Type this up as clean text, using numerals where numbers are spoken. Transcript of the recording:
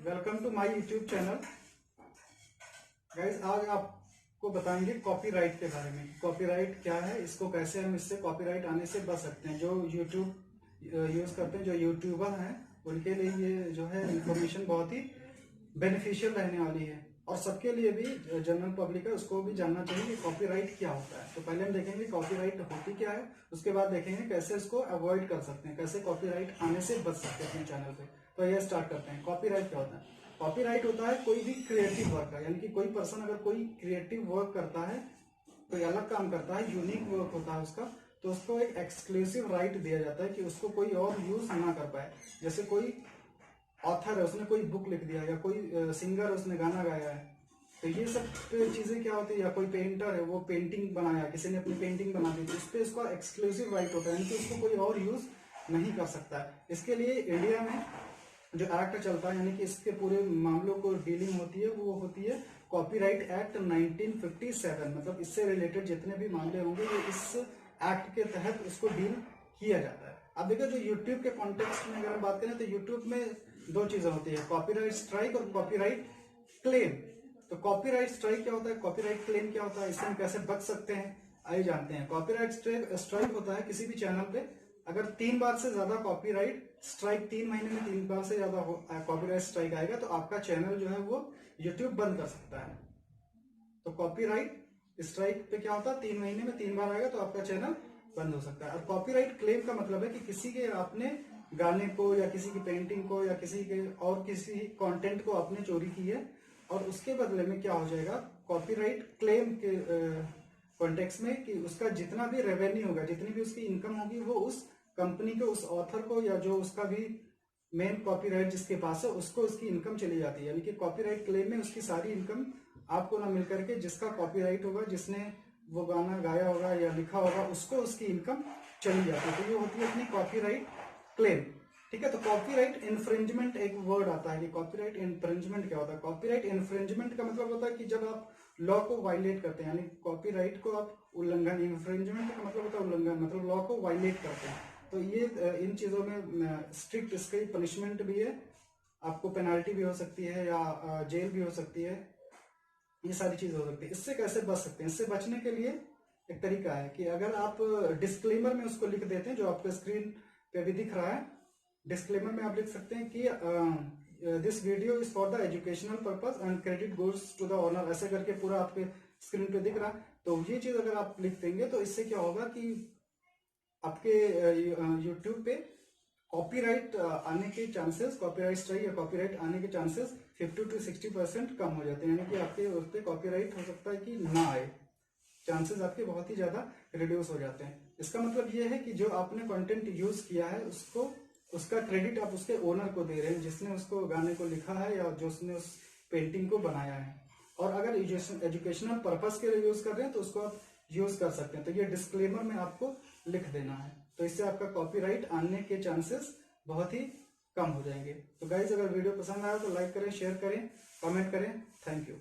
Welcome to my YouTube channel. Guys, आज आपको बताएंगे कॉपीराइट के बारे में। कॉपीराइट क्या है, इसको कैसे हम इससे कॉपीराइट आने से बच सकते हैं। जो यूट्यूब यूज करते हैं, जो यूट्यूबर हैं, उनके लिए ये जो है इंफॉर्मेशन बहुत ही बेनिफिशियल रहने वाली है और सबके लिए भी, जनरल पब्लिक है उसको भी जानना चाहिए कि कॉपीराइट क्या होता है। तो पहले हम देखेंगे कॉपीराइट होती क्या है, उसके बाद देखेंगे कैसे इसको अवॉइड कर सकते हैं, कैसे कॉपीराइट आने से बच सकते हैं अपने चैनल पे। तो ये स्टार्ट करते हैं। कॉपीराइट क्या होता है? कॉपीराइट होता है कोई भी क्रिएटिव वर्क का, यानी कि कोई पर्सन अगर कोई क्रिएटिव वर्क करता है, कोई अलग काम करता है, यूनिक वर्क होता है उसका, तो उसको एक एक्सक्लूसिव राइट दिया जाता है कि उसको कोई और यूज ना कर पाए। जैसे कोई ऑथर है, उसने कोई बुक लिख दिया, या कोई सिंगर है, उसने गाना गाया है, तो ये सब चीजें क्या होती है। या कोई पेंटर है, वो पेंटिंग बनाया, किसी ने अपनी पेंटिंग बना दी, तो इस पे इसका एक्सक्लूसिव राइट होता है, यानी कि उसको कोई और यूज नहीं कर सकता है। इसके लिए इंडिया में जो एक्ट चलता है, यानी कि इसके पूरे मामलों को डीलिंग होती है, वो होती है कॉपीराइट एक्ट 1957। मतलब इससे रिलेटेड जितने भी मामले होंगे, ये इस एक्ट के तहत उसको डील किया जाता है। अब देखो, जो यूट्यूब के कॉन्टेक्स्ट में अगर हम बात करें, तो यूट्यूब में दो चीजें होती है, कॉपीराइट स्ट्राइक और कॉपीराइट क्लेम। तो कॉपीराइट स्ट्राइक क्या होता है, कॉपीराइट क्लेम क्या होता है, इससे हम कैसे बच सकते हैं, आइए जानते हैं। कॉपीराइट स्ट्राइक होता है किसी भी चैनल पे अगर 3 बार से ज्यादा कॉपीराइट स्ट्राइक, 3 महीने में 3 बार से ज्यादा कॉपीराइट स्ट्राइक आएगा, तो आपका चैनल जो है वो यूट्यूब बंद कर सकता है। तो कॉपीराइट स्ट्राइक पे क्या होता है, 3 महीने में 3 बार आएगा तो आपका चैनल बंद हो सकता है। और कॉपीराइट क्लेम का मतलब है कि किसी के आपने गाने को, या किसी की पेंटिंग को, या किसी के और किसी कंटेंट को आपने चोरी की है, और उसके बदले में क्या हो जाएगा, कॉपीराइट क्लेम के कॉन्टेक्स्ट में, कि उसका जितना भी रेवेन्यू होगा, जितनी भी उसकी इनकम होगी, वो उस कंपनी को, उस ऑथर को, या जो उसका भी मेन कॉपीराइट जिसके पास है, उसको उसकी इनकम चली जाती है। यानी कि कॉपीराइट क्लेम में उसकी सारी इनकम आपको ना मिल करके, जिसका कॉपीराइट होगा, जिसने वो गाना गाया होगा या लिखा होगा, उसको उसकी इनकम चली जाती है। तो ये होती है अपनी कॉपीराइट क्लेम। ठीक है। तो कॉपीराइट इन्फ्रिंजमेंट एक वर्ड आता है कि कॉपीराइट इन्फ्रिंजमेंट क्या होता है। कॉपीराइट इन्फ्रिंजमेंट का मतलब होता है कि जब आप लॉ को वायलेट करते हैं, यानी कॉपीराइट को आप उल्लंघन, इन्फ्रिंजमेंट का मतलब होता है उल्लंघन, मतलब लॉ को वायलेट करते हैं। तो ये इन चीजों में स्ट्रिक्ट इसकी पनिशमेंट भी है, आपको पेनाल्टी भी हो सकती है, या जेल भी हो सकती है, ये सारी चीज हो सकती है। इससे कैसे बच सकते हैं? इससे बचने के लिए एक तरीका है कि अगर आप डिस्क्लेमर में उसको लिख देते हैं, जो आपके स्क्रीन पे भी दिख रहा है, डिस्क्लेमर में आप लिख सकते हैं कि this video is for the educational purpose and credit goes to the owner, ऐसे करके पूरा आपके स्क्रीन पे दिख रहा है। तो ये चीज अगर आप लिख देंगे, तो इससे क्या होगा कि आपके यूट्यूब पे कॉपीराइट आने के चांसेस, कॉपीराइट स्ट्राइक या कॉपीराइट आने के चांसेस 50 to 60% कम हो जाते हैं। यानी कि आपके उस पर कॉपीराइट हो सकता है कि ना आए, चांसेस आपके बहुत ही ज्यादा रिड्यूस हो जाते हैं। इसका मतलब ये है कि जो आपने कंटेंट यूज किया है, उसको, उसका क्रेडिट आप उसके ओनर को दे रहे हैं, जिसने उसको गाने को लिखा है या जो उसने उस पेंटिंग को बनाया है। और अगर एजुकेशनल पर्पस के लिए यूज कर रहे हैं, तो उसको आप यूज कर सकते हैं। तो ये डिस्क्लेमर में आपको लिख देना है, तो इससे आपका कॉपीराइट आने के चांसेस बहुत ही कम हो जाएंगे। तो गाइज, अगर वीडियो पसंद आया तो लाइक करें, शेयर करें, कमेंट करें। Thank you.